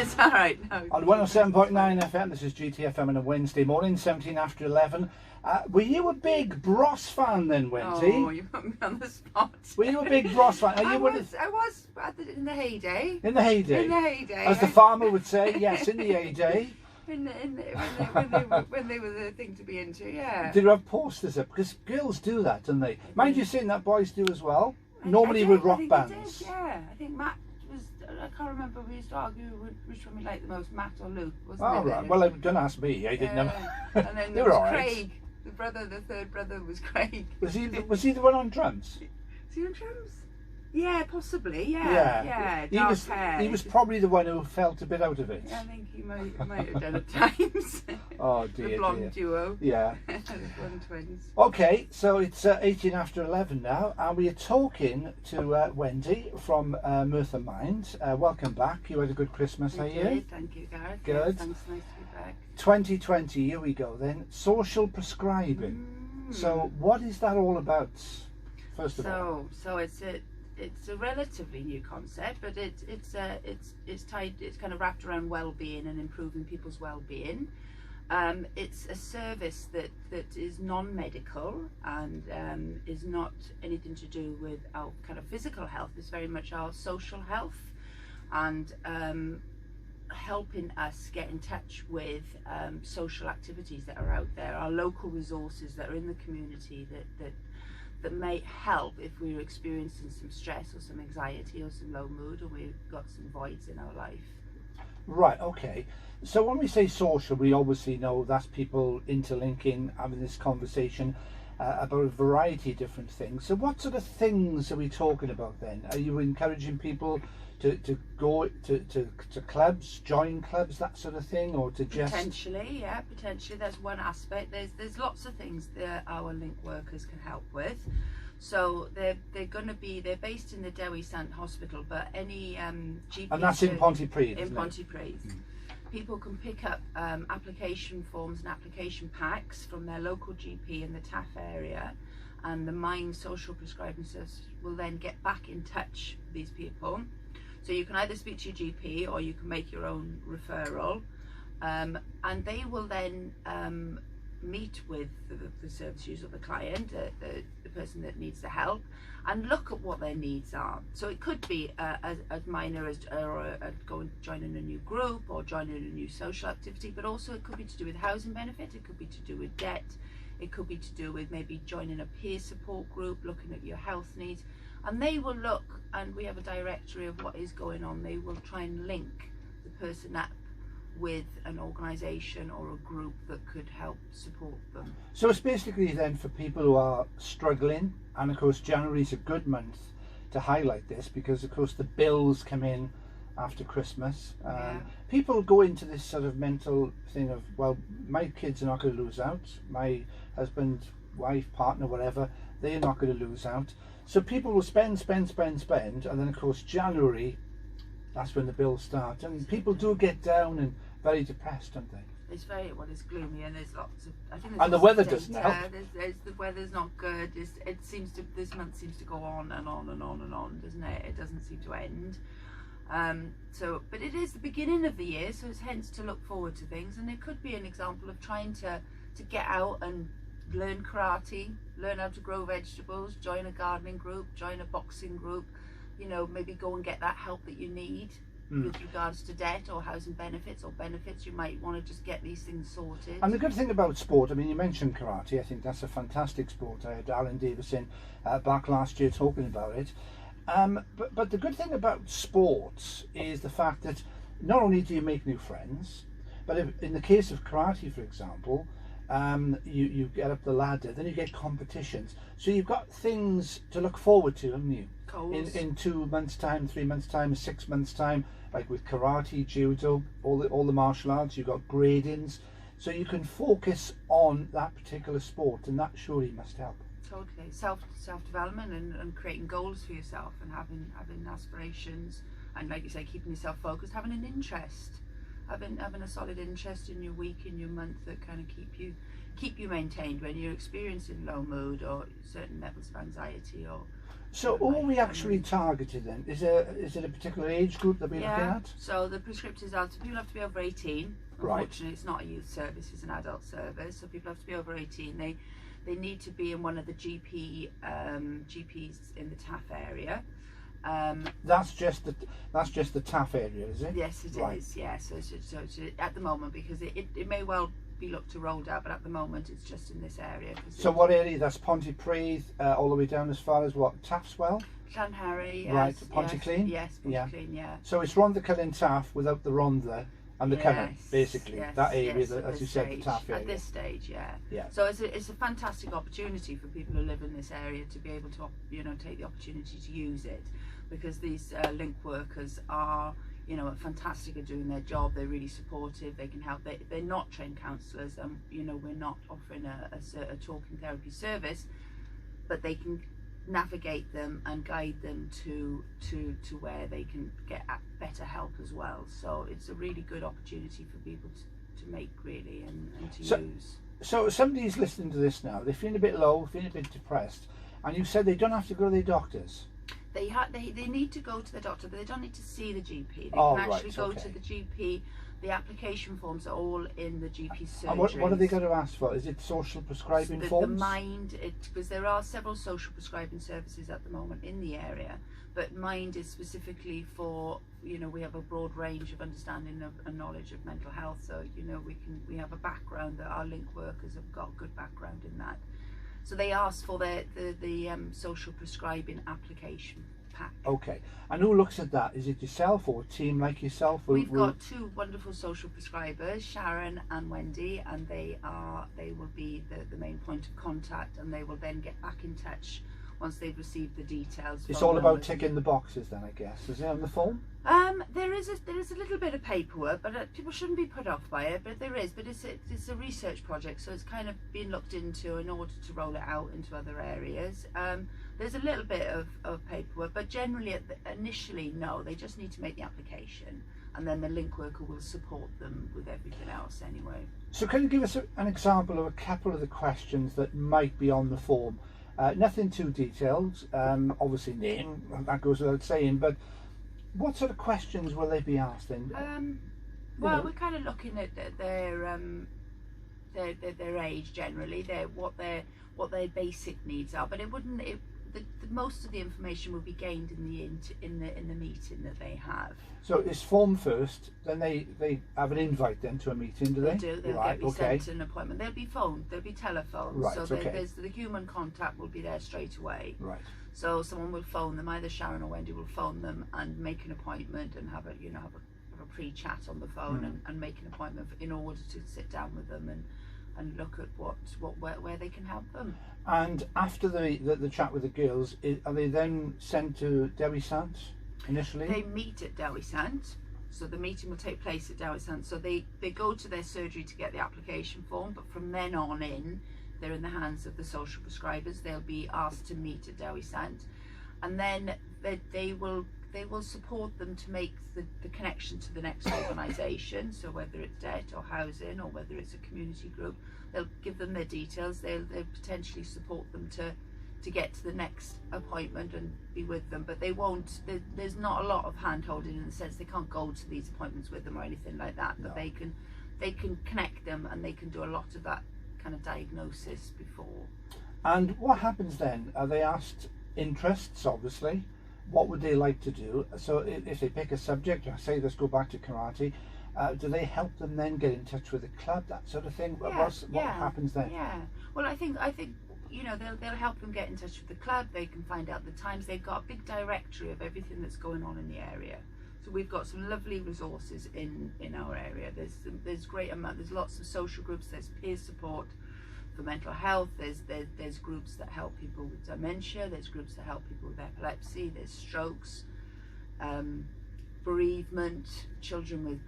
It's all right. No. On 107.9 FM, this is GTFM on a Wednesday morning, 17 after 11. Were you a big Bros fan then, Wendy? Oh, you put me on the spot. Were you a big Bros fan? I was in the heyday. In the heyday? In the heyday. As the farmer would say, yes, in the heyday. When they were the thing to be into, yeah. Did you have posters up? Because girls do that, don't they? Mind you saying that boys do as well. Normally with rock bands. Yeah, I think Matt was. I can't remember. We used to argue which one we liked the most, Matt or Luke, wasn't it? Oh right. Well, don't ask me. I didn't know. And then there was Craig, the third brother was Craig. Was he the one on drums? Was he on drums? Yeah, possibly. Yeah. He was probably the one who felt a bit out of it. Yeah, I think he might have done at times. Oh dear, the blonde duo. Yeah. The blonde twins. Okay, so it's 18 after 11 now, and we are talking to Wendy from Mirth and Mind. Welcome back. You had a good Christmas, Thank you, Gareth. Good. Yes, thanks, nice to be back. 2020, here we go then. Social prescribing. So, what is that all about? First of all. So it's a relatively new concept, but it's tied. It's kind of wrapped around well-being and improving people's well-being. It's a service that is non-medical and is not anything to do with our kind of physical health. It's very much our social health and helping us get in touch with social activities that are out there, our local resources that are in the community that may help if we're experiencing some stress or some anxiety or some low mood, or we've got some voids in our life. Right, okay. So when we say social, we obviously know that's people interlinking, having this conversation about a variety of different things. So what sort of things are we talking about then? Are you encouraging people to go to clubs, join clubs, that sort of thing, or to just... Potentially, that's one aspect. There's lots of things that our link workers can help with. So they're based in the Dewi Sant Hospital, but any GP... And that's in Pontypridd, in Pontypridd. People can pick up application forms and application packs from their local GP in the Taff area, and the Mind Social Prescribing Service will then get back in touch with these people. So you can either speak to your GP or you can make your own referral, and they will then meet with the service user, the client, the person that needs the help, and look at what their needs are. So it could be as minor as going joining a new group or joining a new social activity, but also it could be to do with housing benefit, it could be to do with debt, it could be to do with maybe joining a peer support group, looking at your health needs. And they will look, and we have a directory of what is going on. They will try and link the person up with an organisation or a group that could help support them. So it's basically then for people who are struggling, and of course January is a good month to highlight this because of course the bills come in after Christmas. People go into this sort of mental thing of, well, my kids are not going to lose out, my husband, wife, partner, whatever, they're not going to lose out. So people will spend, and then of course January, that's when the bills start, and people do get down and very depressed, don't they? It's gloomy, and there's lots of. And the weather doesn't help. The weather's not good. This month seems to go on and on and on and on, doesn't it? It doesn't seem to end. But it is the beginning of the year, so it's hence to look forward to things, and it could be an example of trying to get out and learn karate, learn how to grow vegetables, join a gardening group, join a boxing group, maybe go and get that help that you need with regards to debt or housing benefits or benefits. You might want to just get these things sorted. And the good thing about sport, I mean, you mentioned karate, I think that's a fantastic sport. I had Alan Davison back last year talking about it. But the good thing about sports is the fact that not only do you make new friends, but in the case of karate, for example, you get up the ladder, then you get competitions. So you've got things to look forward to, haven't you? In 2 months' time, 3 months' time, 6 months' time, like with karate, judo, all the martial arts, you've got gradings. So you can focus on that particular sport, and that surely must help. Totally. Self-development and creating goals for yourself and having aspirations, and like you say, keeping yourself focused, having an interest. Having a solid interest in your week, in your month, that kind of keep you maintained when you're experiencing low mood or certain levels of anxiety. Or So who are we actually targeted then? Is it a particular age group that we're looking at? So the prescriptors are, so people have to be over 18. Right. Unfortunately, it's not a youth service, it's an adult service. So people have to be over 18. They need to be in one of the GPs in the Taff area. That's just the Taff area, is it? Yes, it is. Yeah. So at the moment, because it may well be looked to rolled out, but at the moment it's just in this area. So what area? That's Pontypridd, all the way down as far as what? Taffswell? Llanharry, yes. Right, Pontyclean? Yes, Pontyclean, yeah. So it's Rhondda Cynon Taff without the Rhondda and the Cynon, basically. Yes, that area, yes, that, as you said, the Taff area. At this stage, yeah. Yeah. So it's a fantastic opportunity for people who live in this area to be able to, take the opportunity to use it, because these link workers are, fantastic at doing their job. They're really supportive. They can help. They're not trained counsellors, and we're not offering a talking therapy service, but they can navigate them and guide them to where they can get better help as well. So it's a really good opportunity for people to make, really, and to use. So somebody's listening to this now, they're feeling a bit low, feeling a bit depressed, and you said they don't have to go to their doctors. They need to go to the doctor, but they don't need to see the GP. They can actually go to the GP. The application forms are all in the GP surgery. And what are they going to ask for? Is it social prescribing forms? The Mind, because there are several social prescribing services at the moment in the area, but Mind is specifically for, we have a broad range of understanding and knowledge of mental health. So, we have a background that our link workers have got good background in that. So they ask for the social prescribing application pack. Okay, and who looks at that? Is it yourself or a team like yourself? We've got two wonderful social prescribers, Sharon and Wendy, and they will be the main point of contact, and they will then get back in touch once they've received the details. It's all about ticking the boxes then, I guess. Is it on the form? There is a little bit of paperwork, but people shouldn't be put off by it. But there is. But it's a research project, so it's kind of being looked into in order to roll it out into other areas. There's a little bit of paperwork, but generally, initially, no. They just need to make the application, and then the link worker will support them with everything else anyway. So can you give us an example of a couple of the questions that might be on the form? Nothing too detailed, obviously name, that goes without saying, but what sort of questions will they be asked then? Well, we're kind of looking at their age generally, what their basic needs are, but most of the information will be gained in the meeting that they have. So it's form first, then they have an invite then to a meeting, do they? They do. They'll be sent an appointment. There'll be phone. There'll be telephone. Right. So there's the human contact will be there straight away. Right. So someone will phone them. Either Sharon or Wendy will phone them and make an appointment and have a pre-chat on the phone and make an appointment in order to sit down with them and look at where they can help them. And after the chat with the girls, are they then sent to Dewi Sant initially? They meet at Dewi Sant, so the meeting will take place at Dewi Sant. So they go to their surgery to get the application form, but from then on they're in the hands of the social prescribers. They'll be asked to meet at Dewi Sant, and then they will support them to make the connection to the next organisation. So whether it's debt or housing or whether it's a community group, they'll give them their details. They'll potentially support them to get to the next appointment and be with them, but they won't. There's not a lot of hand holding in the sense they can't go to these appointments with them or anything like that. But they can connect them, and they can do a lot of that kind of diagnosis before. And what happens then? Are they asked interests, obviously? What would they like to do? So if they pick a subject, say let's go back to karate, do they help them then get in touch with the club, that sort of thing? What happens then? Yeah. Well, I think they'll help them get in touch with the club. They can find out the times. They've got a big directory of everything that's going on in the area. So we've got some lovely resources in our area. There's great amount. There's lots of social groups. There's peer support for mental health. There's groups that help people with dementia. There's groups that help people with epilepsy. There's strokes, bereavement, children with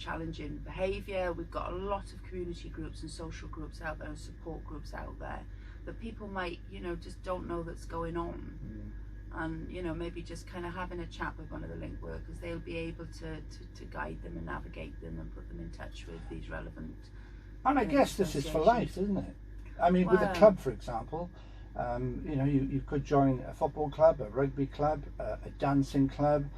challenging behaviour. We've got a lot of community groups and social groups out there and support groups out there that people might just don't know that's going on. And maybe just kind of having a chat with one of the link workers, they'll be able to guide them and navigate them and put them in touch with these relevant. And I guess this is for life, isn't it? I mean, with a club, for example, You know, you could join a football club, a rugby club, a dancing club,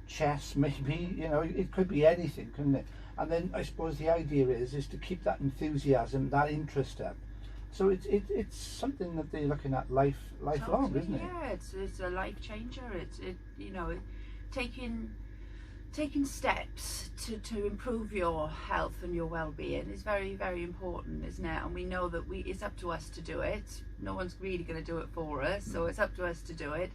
chess maybe, you know, it could be anything, couldn't it? And then I suppose the idea is to keep that enthusiasm, that interest up. So it's something that they're looking at lifelong, Totally, isn't it? Yeah, it's a life changer. You know, taking steps to improve your health and your well-being is very, very important, isn't it? And we know that it's up to us to do it. No one's really going to do it for us, so it's up to us to do it.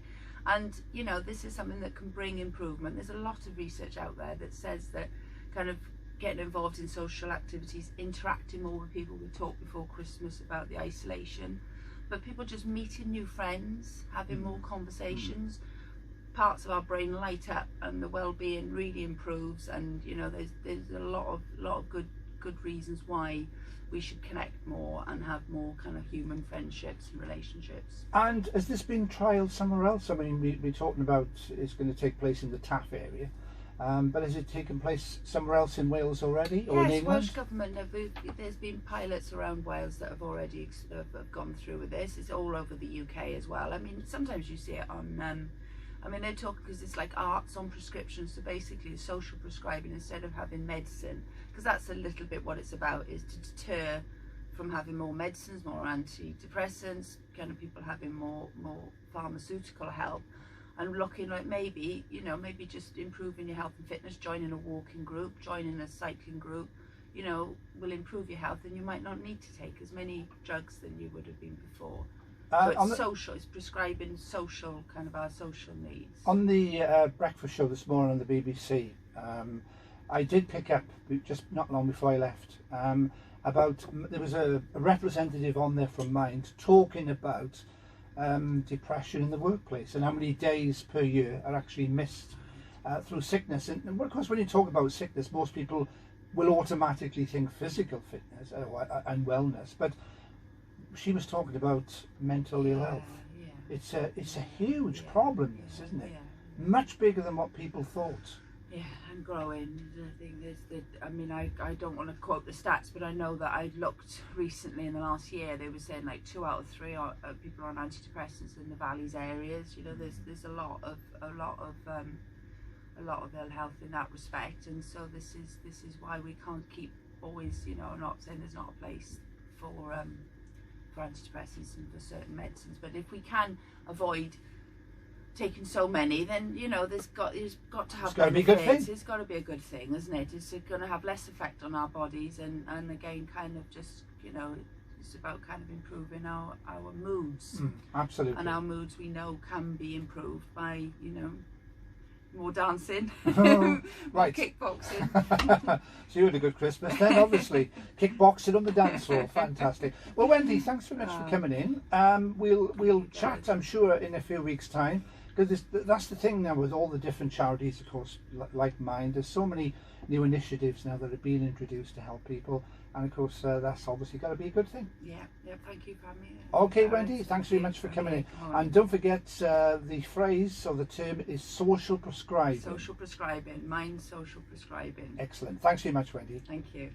And you know, this is something that can bring improvement. There's a lot of research out there that says that kind of getting involved in social activities, interacting more with people. We talked before Christmas about the isolation, but people just meeting new friends, having more conversations, parts of our brain light up and the well-being really improves. And you know, there's a lot of good reasons why we should connect more and have more kind of human friendships and relationships. And has this been trialled somewhere else? I mean, we're talking about it's going to take place in the Taff area, but has it taken place somewhere else in Wales already, or in Yes, England? Welsh Government there's been pilots around Wales that have already have gone through with this. It's all over the UK as well. I mean, sometimes you see it on I mean, they talk because it's like arts on prescription, so basically social prescribing instead of having medicine, because that's a little bit what it's about, is to deter from having more medicines, more antidepressants, kind of people having more pharmaceutical help, and looking like maybe, you know, maybe just improving your health and fitness, joining a walking group, joining a cycling group, you know, will improve your health, and you might not need to take as many drugs than you would have been before. So it's social, it's prescribing social, kind of our social needs. On the breakfast show this morning on the BBC, I did pick up, just not long before I left, about, there was a representative on there from Mind talking about depression in the workplace and how many days per year are actually missed through sickness. And of course, when you talk about sickness, most people will automatically think physical fitness and wellness, but she was talking about mental ill health. Yeah. It's a huge problem, this, isn't it? Yeah. Much bigger than what people thought. Yeah, and growing. I think I mean, I don't want to quote the stats, but I know that I looked recently in the last year. They were saying like 2 out of 3 people on antidepressants in the valleys areas. You know, there's a lot of ill health in that respect, and so this is why we can't keep always. You know, I'm not saying there's not a place for antidepressants and for certain medicines, but if we can avoid taking so many, then you know there's got to have. It's got to be a good thing. It's got to be a good thing, isn't it? It's going to have less effect on our bodies, and again, kind of just, you know, it's about kind of improving our moods. Absolutely. And our moods, we know, can be improved by, you know, more dancing, right, kickboxing. So you had a good Christmas then, obviously. Kickboxing on the dance floor, fantastic. Well, Wendy, thanks very much for coming in. We'll chat, I'm sure, in a few weeks' time, because that's the thing now with all the different charities, of course, like mine. There's so many new initiatives now that are being introduced to help people, and of course that's obviously got to be a good thing. Yeah, thank you for having me. Okay, Wendy, thanks very much for coming in. And don't forget, the phrase or the term is social prescribing. Social prescribing, mind social prescribing. Excellent. Thanks very much, Wendy. Thanks, Gareth.